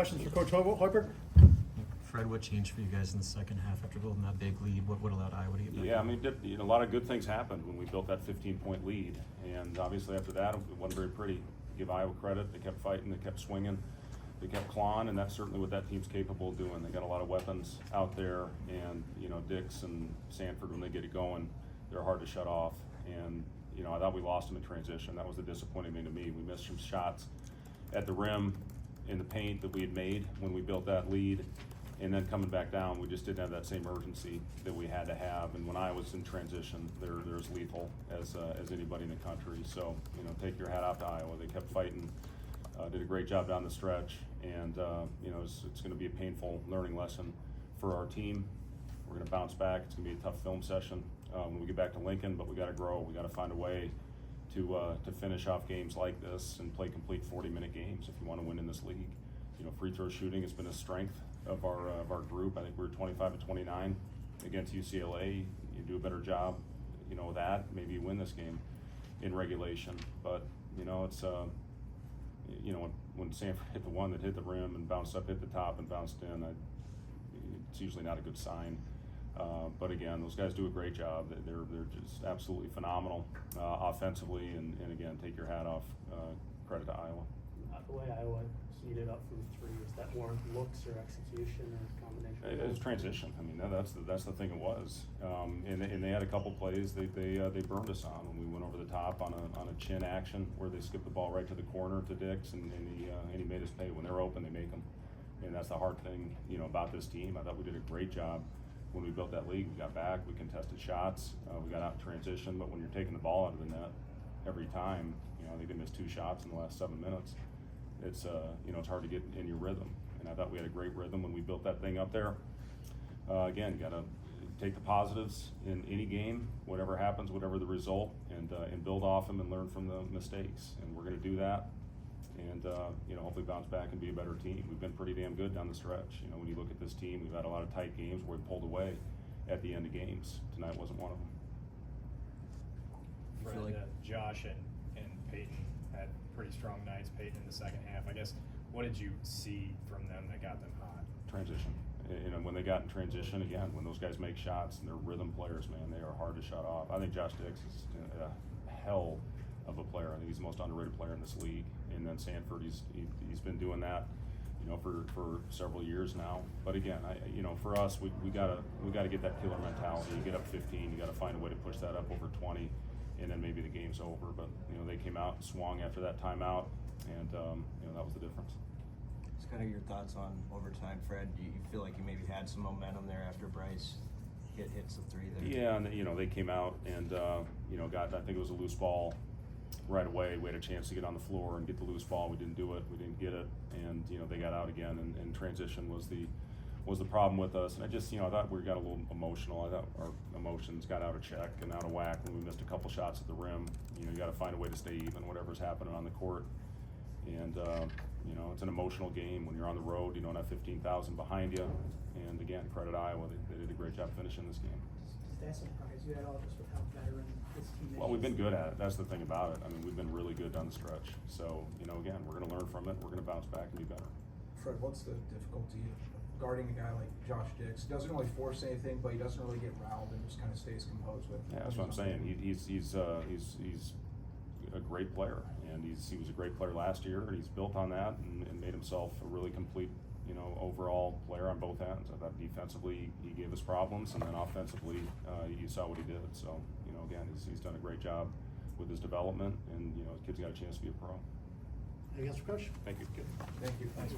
Questions for Coach Hoiberg? Fred, what changed for you guys in the second half after building that big lead? What allowed Iowa to get back? Yeah, I mean, a lot of good things happened when we built that 15-point lead, and obviously after that, it wasn't very pretty. Give Iowa credit; they kept fighting, they kept swinging, they kept clawing, and that's certainly what that team's capable of doing. They got a lot of weapons out there, and Dix and Sanford, when they get it going, they're hard to shut off. And I thought we lost them in transition. That was the disappointing thing to me. We missed some shots at the rim in the paint that we had made when we built that lead. And then coming back down, we just didn't have that same urgency that we had to have. And when I was in transition, they're as lethal as anybody in the country. So, take your hat off to Iowa. They kept fighting, did a great job down the stretch. And, it's going to be a painful learning lesson for our team. We're going to bounce back. It's going to be a tough film session when we get back to Lincoln, but we got to grow. We got to find a way to finish off games like this and play complete 40-minute games if you want to win in this league. Free throw shooting has been a strength of our group. I think we were 25 to 29 against UCLA. You do a better job, with that. Maybe you win this game in regulation. But it's when Sanford hit the one that hit the rim and bounced up, hit the top, and bounced in, it's usually not a good sign. But again, those guys do a great job. They're just absolutely phenomenal offensively, and again, take your hat off. Credit to Iowa. The way Iowa heated up from three, is that more looks or execution or combination? It was transition. I mean, that's the thing it was. And they had a couple plays they burned us on when we went over the top on a chin action where they skipped the ball right to the corner to Dix, and he made us pay. When they're open, they make them. And that's the hard thing, about this team. I thought we did a great job when we built that league. We got back, we contested shots, we got out in transition. But when you're taking the ball out of the net every time, I think they missed 2 shots in the last 7 minutes. It's it's hard to get in your rhythm, and I thought we had a great rhythm when we built that thing up there. Again, got to take the positives in any game, whatever happens, whatever the result, and build off them and learn from the mistakes. And we're going to do that, and hopefully bounce back and be a better team. We've been pretty damn good down the stretch. When you look at this team, we've had a lot of tight games where we pulled away at the end of games. Tonight wasn't one of them. Fred, Josh and Peyton had pretty strong nights. Peyton in the second half. I guess, what did you see from them that got them hot? Transition. When they got in transition, again, when those guys make shots and they're rhythm players, man, they are hard to shut off. I think Josh Dix is a hell of a player. I think he's the most underrated player in this league. And then Sanford, he's been doing that, for several years now. But again, for us, we gotta get that killer mentality. You get up 15, you gotta find a way to push that up over 20. And then maybe the game's over. But they came out and swung after that timeout, and that was the difference. Just kind of your thoughts on overtime, Fred. Do you feel like you maybe had some momentum there after Bryce hits the three there? Yeah, and they came out and got, I think it was a loose ball right away. We had a chance to get on the floor and get the loose ball. We didn't do it. We didn't get it, and they got out again. And transition was the problem with us. And I thought we got a little emotional. I thought our emotions got out of check and out of whack when we missed a couple shots at the rim. You got to find a way to stay even, whatever's happening on the court. And it's an emotional game when you're on the road. You don't have 15,000 behind you. And again, credit Iowa. They did a great job finishing this game. Does that surprise you at all, just with how veteran this team is? Well, we've been good at it. That's the thing about it. I mean, we've been really good down the stretch. So, again, we're going to learn from it. We're going to bounce back and be better. Fred, what's the difficulty of guarding a guy like Josh Dix? He doesn't really force anything, but he doesn't really get riled and just kind of stays composed with. Yeah, that's what I'm saying. He's a great player, and he was a great player last year, and he's built on that and made himself a really complete, overall player on both ends. I thought defensively he gave us problems, and then offensively you saw what he did. So, again, he's done a great job with his development, and the kid's got a chance to be a pro. Anything else, Coach? Thank you. Thank you. Thanks,